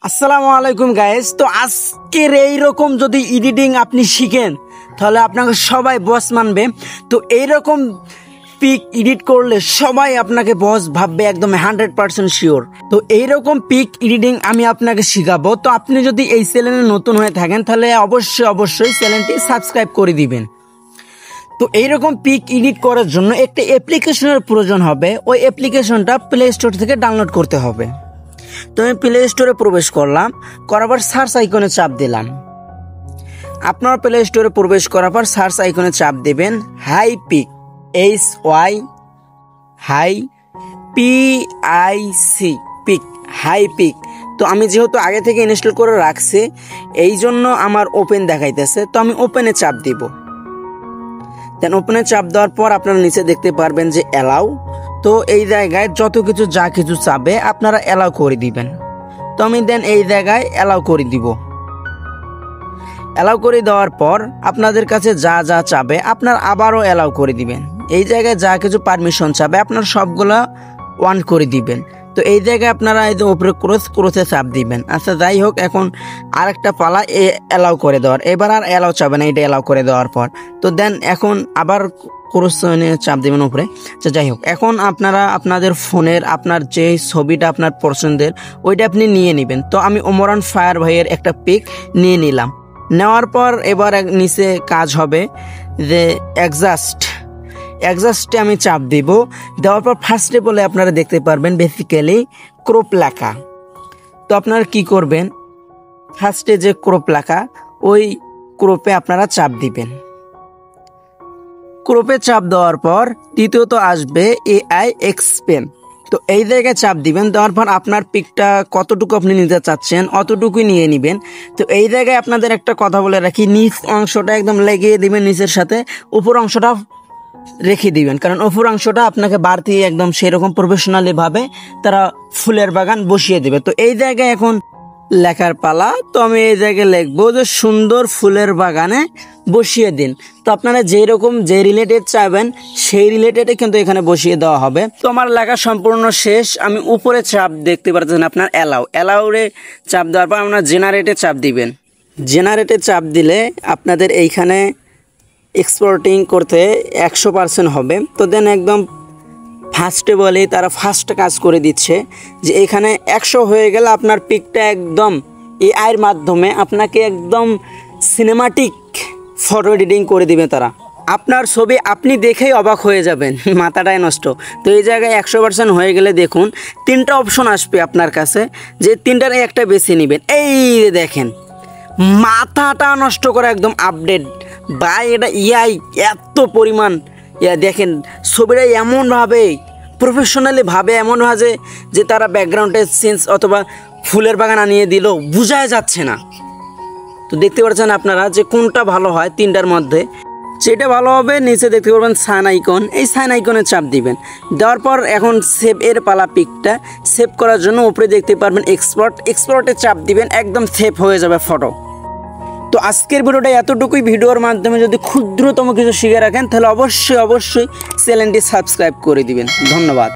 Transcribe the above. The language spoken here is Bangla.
আসসালামু আলাইকুম গাইস। তো আজকের এইরকম যদি এডিটিং আপনি শিখেন তাহলে আপনাকে সবাই বস মানবে। তো এইরকম পিক এডিট করলে সবাই আপনাকে বস ভাববে, একদম 100% শিওর। তো এইরকম পিক এডিটিং আমি আপনাকে শিখাবো। তো আপনি যদি এই চ্যানেলে নতুন হয়ে থাকেন তাহলে অবশ্যই চ্যানেলটি সাবস্ক্রাইব করে দিবেন। তো এইরকম পিক এডিট করার জন্য একটা অ্যাপ্লিকেশনের প্রয়োজন হবে। ওই অ্যাপ্লিকেশনটা প্লে স্টোর থেকে ডাউনলোড করতে হবে। তো আমি প্লে স্টোরে প্রবেশ করলাম, করার পর সার্চ আইকনে চাপ দিলাম। আপনার প্লে স্টোরে প্রবেশ করার পর সার্চ আইকনে চাপ দেবেন Hypic, HY high PIC pick, Hypic. তো আমি যেহেতু আগে থেকে ইনস্টল করে রাখছি এই জন্য আমার ওপেন দেখাইতেছে। তো আমি ওপেনে চাপ দিব। দেন ওপেনে চাপ দেওয়ার পর আপনারা নিচে দেখতে পারবেন যে অ্যালাউ। তো এই জায়গায় যত কিছু যা কিছু চাবে আপনারা অ্যালাউ করে দিবেন। তো আমি দেন এই জায়গায় অ্যালাউ করে দিব। অ্যালাউ করে দেওয়ার পর আপনাদের কাছে যা যা চাবে আপনার আবারও অ্যালাউ করে দিবেন। এই জায়গায় যা কিছু পারমিশন চাবে আপনার সবগুলা ওয়ান করে দিবেন। তো এই জায়গায় আপনারা এই যে উপরে ক্রসে চাপ দিবেন। আচ্ছা যাই হোক, এখন আরেকটা পালা অ্যালাউ করে দেওয়ার। এবার আর অ্যালাউ চাবে না এটা অ্যালাউ করে দেওয়ার পর। তো দেন এখন আবার ক্রসে চাপ দিবেন উপরে। তো যাই হোক, এখন আপনারা আপনাদের ফোনের আপনার যে ছবিটা আপনার পছন্দের ওইটা আপনি নিয়ে নেবেন। তো আমি ওমরান ফায়ার ভাইয়ের একটা পিক নিয়ে নিলাম। নেওয়ার পর এবার নিচে কাজ হবে যে অ্যাডজাস্টে আমি চাপ দিব। দেওয়ার পর ফার্স্টে বলে আপনারা দেখতে পারবেন বেসিক্যালি ক্রপ লেখা। তো আপনারা কি করবেন, ফার্স্টে যে ক্রপ লেখা ওই ক্রপে আপনারা চাপ দিবেন। ক্রপে চাপ দেওয়ার পর দ্বিতীয়ত আসবে AI এক্সপেন্ড। তো এই জায়গায় চাপ দিবেন। দেওয়ার পর আপনার পিকটা কতটুকু আপনি নিতে চাচ্ছেন অতটুকুই নিয়ে নেবেন। তো এই জায়গায় আপনাদের একটা কথা বলে রাখি, নিচ অংশটা একদম লাগিয়ে দিবেন নিচের সাথে, উপর অংশটা রেখে দিবেন। কারণ উপর অংশটা আপনাকে বাড়তি একদম সেরকম প্রফেশনালি ভাবে তারা ফুলের বাগান বসিয়ে দেবে। তো এই জায়গায় এখন লেখার পালা। তো আমি এই জায়গায় লিখবো যে সুন্দর ফুলের বাগানে বসিয়ে দিন। তো আপনারা যে রিলেটেড চাইবেন সেই রিলেটেডে কিন্তু এখানে বসিয়ে দেওয়া হবে। তো আমার লেখা সম্পূর্ণ শেষ। আমি উপরে চাপ দেখতে পাচ্ছেন আপনার অ্যালাউরে চাপ দেওয়ার পর আপনার জেনারেটে চাপ দিবেন। জেনারেটে চাপ দিলে আপনাদের এইখানে এক্সপোর্টিং করতে 100% হবে। তো দেন একদম ফার্স্টে বলে তারা ফার্স্ট কাজ করে দিচ্ছে যে এখানে 100 হয়ে গেলে আপনার পিকটা একদম এআইয়ের মাধ্যমে আপনাকে একদম সিনেমাটিক ফটো এডিটিং করে দিবে তারা। আপনার ছবি আপনি দেখেই অবাক হয়ে যাবেন, মাথাটাই নষ্ট। তো এই জায়গায় 100% হয়ে গেলে দেখুন 3টা অপশন আসবে আপনার কাছে, যে 3টার একটা বেছে নেবেন। এই দেখেন মাথাটা নষ্ট করে একদম আপডেট ভাই, এটা AI এত পরিমাণ দেখেন ছবিটা এমনভাবে প্রফেশনালি ভাবে, এমনভাবে যে তারা ব্যাকগ্রাউন্ডে সিনস অথবা ফুলের বাগান আনিয়ে দিল বোঝাই যাচ্ছে না। তো দেখতে পাচ্ছেন আপনারা যে কোনটা ভালো হয় 3টার মধ্যে। যেটা ভালো হবে নিচে দেখতে পারবেন সাইন আইকন, এই সাইন আইকনে চাপ দিবেন। দেওয়ার পর এখন সেভ এর পালা। পিকটা সেভ করার জন্য উপরে দেখতে পারবেন এক্সপোর্টে চাপ দিবেন, একদম সেভ হয়ে যাবে ফটো। তো আজকের ভিডিওটা এতটুকুই। ভিডিওর মাধ্যমে যদি ক্ষুদ্রতম কিছু শিখে রাখেন তাহলে অবশ্যই চ্যানেলটি সাবস্ক্রাইব করে দিবেন। ধন্যবাদ।